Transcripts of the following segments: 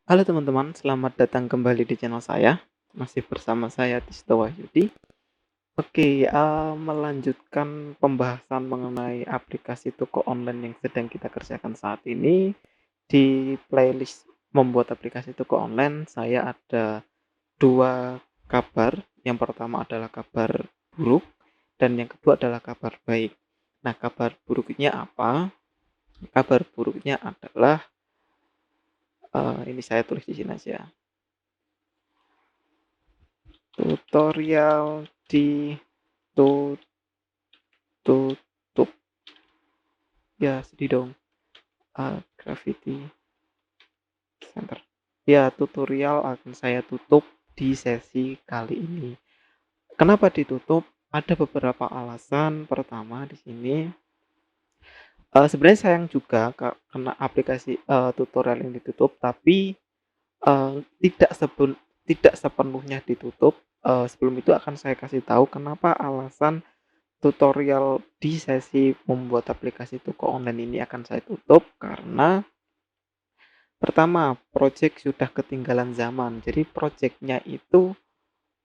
Halo teman-teman, selamat datang kembali di channel saya. Masih bersama saya Tista Wahyudi. Oke, melanjutkan pembahasan mengenai aplikasi toko online yang sedang kita kerjakan saat ini. Di playlist membuat aplikasi toko online, saya ada dua kabar. Yang pertama adalah kabar buruk, dan yang kedua adalah kabar baik. Nah, kabar buruknya apa? Kabar buruknya adalah, ini saya tulis di sini aja. Tutorial ditutup. Ya, sedih dong. Gravity Center. Ya, tutorial akan saya tutup di sesi kali ini. Kenapa ditutup? Ada beberapa alasan. Pertama, di sini sebenarnya sayang juga karena aplikasi tutorial yang ditutup, tapi tidak tidak sepenuhnya ditutup. Sebelum itu akan saya kasih tahu kenapa alasan tutorial di sesi membuat aplikasi toko online ini akan saya tutup karena pertama, project sudah ketinggalan zaman. Jadi projectnya itu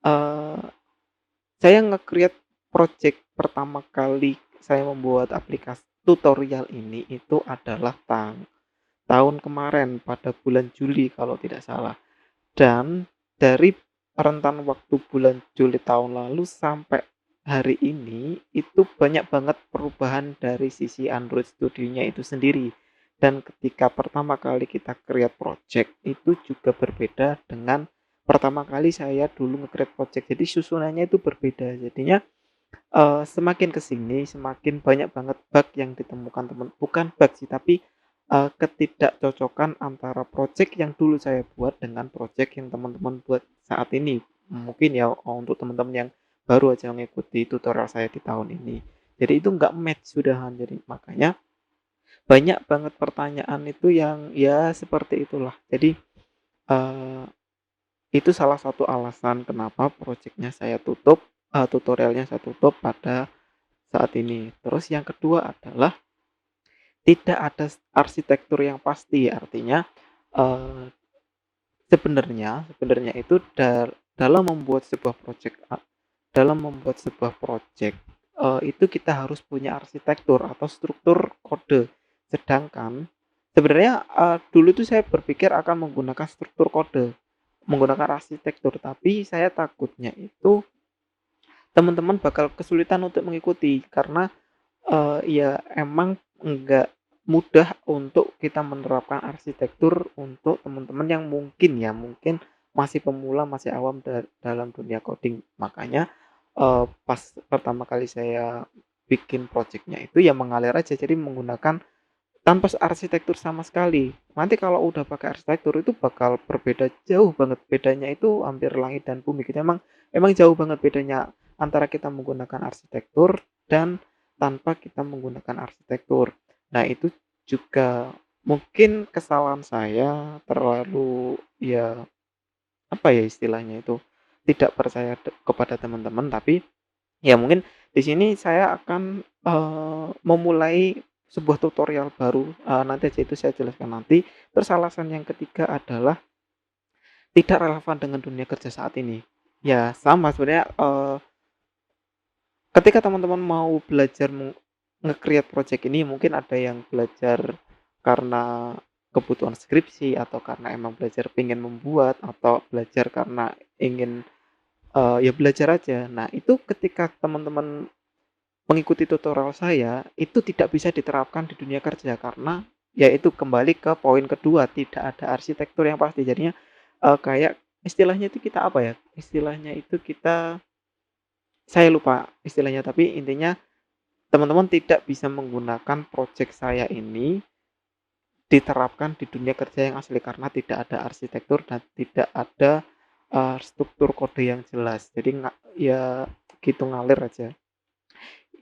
eh, saya nge-create project pertama kali saya membuat aplikasi tutorial ini itu adalah tahun kemarin pada bulan Juli kalau tidak salah. Dan dari rentan waktu bulan Juli tahun lalu sampai hari ini itu banyak banget perubahan dari sisi Android Studio-nya itu sendiri. Dan ketika pertama kali kita create project itu juga berbeda dengan pertama kali saya dulu nge-create project. Jadi susunannya itu berbeda. Jadinya semakin ke sini semakin banyak banget bug yang ditemukan teman, bukan bug sih, tapi ketidakcocokan antara project yang dulu saya buat dengan project yang teman-teman buat saat ini. Mungkin ya, untuk teman-teman yang baru aja mengikuti tutorial saya di tahun ini. Jadi itu nggak match sudahan, jadi makanya banyak banget pertanyaan itu yang ya seperti itulah. Jadi, eee, itu salah satu alasan kenapa project-nya saya tutup, tutorialnya saya tutup pada saat ini. Terus yang kedua adalah tidak ada arsitektur yang pasti, artinya, eee, sebenarnya itu dalam membuat sebuah project, itu kita harus punya arsitektur atau struktur kode. Sedangkan sebenarnya, dulu tuh saya berpikir akan menggunakan struktur kode, menggunakan arsitektur, tapi saya takutnya itu teman-teman bakal kesulitan untuk mengikuti karena ya emang enggak mudah untuk kita menerapkan arsitektur untuk teman-teman yang mungkin masih pemula, masih awam dalam dunia coding. Makanya, pas pertama kali saya bikin project-nya itu ya mengalir aja, jadi menggunakan tanpa arsitektur sama sekali. Nanti kalau udah pakai arsitektur itu bakal berbeda jauh banget, bedanya itu hampir langit dan bumi gitu. Emang jauh banget bedanya antara kita menggunakan arsitektur dan tanpa kita menggunakan arsitektur. Nah, itu juga mungkin kesalahan saya terlalu ya apa ya istilahnya itu tidak percaya kepada teman-teman, tapi ya mungkin di sini saya akan, memulai sebuah tutorial baru, nanti aja itu saya jelaskan nanti. Terus alasan yang ketiga adalah tidak relevan dengan dunia kerja saat ini. Ya sama sebenarnya, ketika teman-teman mau belajar nge-create project ini mungkin ada yang belajar karena kebutuhan skripsi, atau karena emang belajar pengen membuat, atau belajar karena ingin, ya belajar aja. Nah itu ketika teman-teman mengikuti tutorial saya, itu tidak bisa diterapkan di dunia kerja karena ya itu kembali ke poin kedua, tidak ada arsitektur yang pasti. Jadinya, kayak istilahnya itu kita apa ya, istilahnya itu kita saya lupa istilahnya, tapi intinya teman-teman tidak bisa menggunakan project saya ini diterapkan di dunia kerja yang asli karena tidak ada arsitektur dan tidak ada, struktur kode yang jelas. Jadi ya gitu ngalir aja.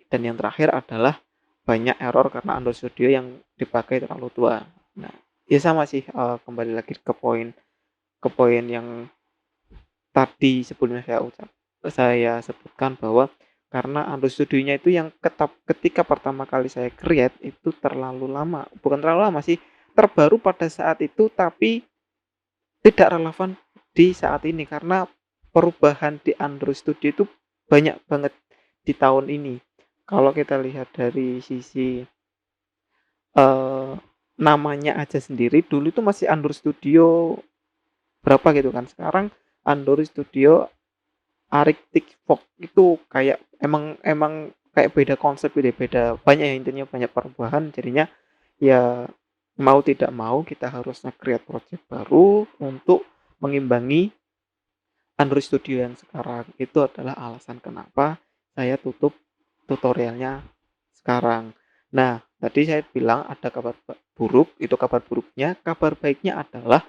Dan yang terakhir adalah banyak error karena Android Studio yang dipakai terlalu tua. Nah, ya sama sih, kembali lagi ke poin yang tadi sebelumnya saya sebutkan bahwa karena Android Studio-nya itu yang ketika pertama kali saya create itu terlalu lama, bukan terlalu lama sih, terbaru pada saat itu, tapi tidak relevan di saat ini karena perubahan di Android Studio itu banyak banget di tahun ini. Kalau kita lihat dari sisi, eee, namanya aja sendiri, dulu itu masih Android Studio berapa gitu kan, sekarang Android Studio Arctic Fox itu kayak emang emang kayak beda konsep, beda-beda banyak ya, intinya banyak perubahan, jadinya ya mau tidak mau kita harus nge-create project baru untuk mengimbangi Android Studio yang sekarang. Itu adalah alasan kenapa saya tutup tutorialnya sekarang. Nah, tadi saya bilang ada kabar buruk, itu kabar buruknya. Kabar baiknya adalah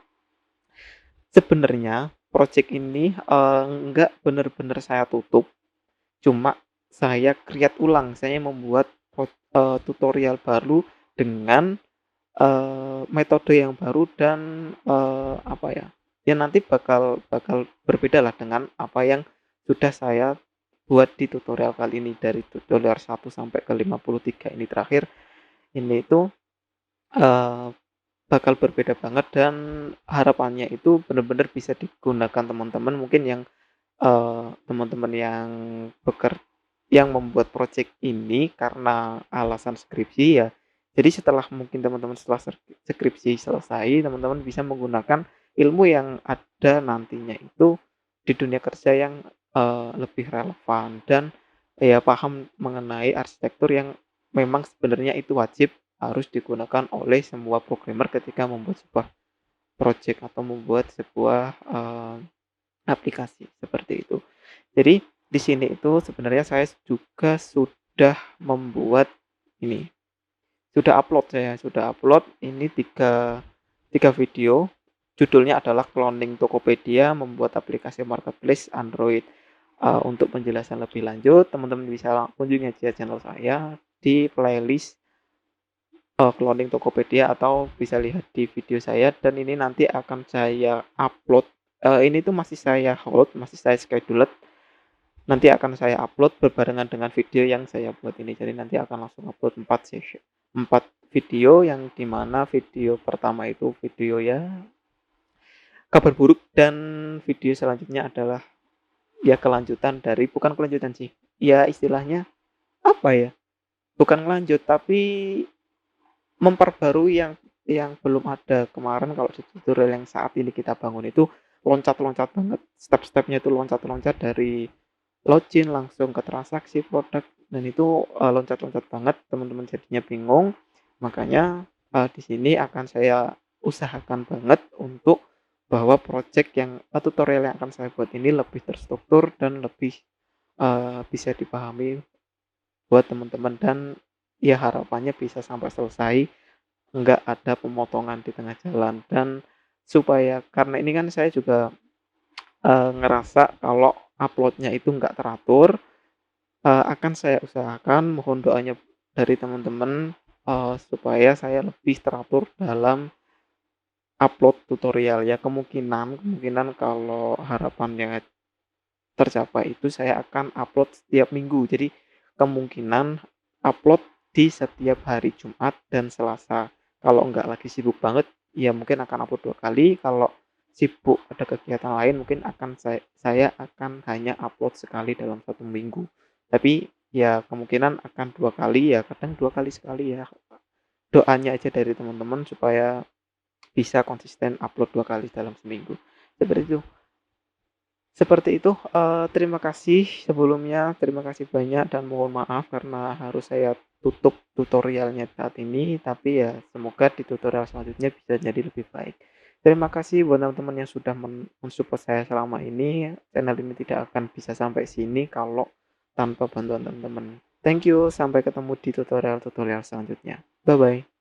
sebenarnya project ini enggak benar-benar saya tutup, cuma saya create ulang. Saya membuat tutorial baru dengan metode yang baru dan, apa ya, ya nanti bakal bakal berbeda lah dengan apa yang sudah saya buat di tutorial kali ini. Dari tutorial 1 sampai ke 53 ini terakhir, ini itu, eee, bakal berbeda banget dan harapannya itu benar-benar bisa digunakan teman-teman mungkin yang, teman-teman yang beker yang membuat project ini karena alasan skripsi ya. Jadi setelah mungkin teman-teman setelah skripsi selesai, teman-teman bisa menggunakan ilmu yang ada nantinya itu di dunia kerja yang, lebih relevan dan ya paham mengenai arsitektur yang memang sebenarnya itu wajib harus digunakan oleh semua programmer ketika membuat sebuah project atau membuat sebuah, aplikasi, seperti itu. Jadi di sini itu sebenarnya saya juga sudah membuat ini, sudah upload ini tiga video. Judulnya adalah Cloning Tokopedia Membuat Aplikasi Marketplace Android. Untuk penjelasan lebih lanjut, teman-teman bisa kunjungi aja channel saya di playlist, Cloning Tokopedia atau bisa lihat di video saya dan ini nanti akan saya upload, ini tuh masih saya hold, masih saya schedule. Nanti akan saya upload berbarengan dengan video yang saya buat ini. Jadi nanti akan langsung upload 4 video yang dimana video pertama itu video ya kabar buruk dan video selanjutnya adalah ya kelanjutan dari bukan kelanjutan sih, ya istilahnya apa ya, bukan lanjut tapi memperbarui yang belum ada. Kemarin kalau di tutorial yang saat ini kita bangun itu loncat-loncat banget, step-stepnya itu loncat-loncat dari login langsung ke transaksi produk dan itu, loncat-loncat banget, teman-teman jadinya bingung. Makanya, di sini akan saya usahakan banget untuk bahwa project yang tutorial yang akan saya buat ini lebih terstruktur dan lebih, bisa dipahami buat teman-teman dan ya harapannya bisa sampai selesai, nggak ada pemotongan di tengah jalan dan supaya karena ini kan saya juga, ngerasa kalau upload-nya itu nggak teratur. Akan saya usahakan, mohon doanya dari teman-teman, supaya saya lebih teratur dalam upload tutorial. Ya kemungkinan kemungkinan kalau harapannya tercapai itu saya akan upload setiap minggu. Jadi kemungkinan upload di setiap hari Jumat dan Selasa. Kalau nggak lagi sibuk banget, ya mungkin akan upload 2 kali, kalau sibuk ada kegiatan lain mungkin akan saya akan hanya upload sekali dalam 1 minggu. Tapi ya kemungkinan akan 2 kali, ya kadang 2 kali sekali ya. Doanya aja dari teman-teman supaya bisa konsisten upload 2 kali dalam seminggu. Seperti itu. Seperti itu, terima kasih sebelumnya, terima kasih banyak dan mohon maaf karena harus saya tutup tutorialnya saat ini, tapi ya semoga di tutorial selanjutnya bisa jadi lebih baik. Terima kasih buat teman-teman yang sudah mensupport saya selama ini, channel ini tidak akan bisa sampai sini kalau tanpa bantuan teman-teman. Thank you, sampai ketemu di tutorial-tutorial selanjutnya. Bye-bye.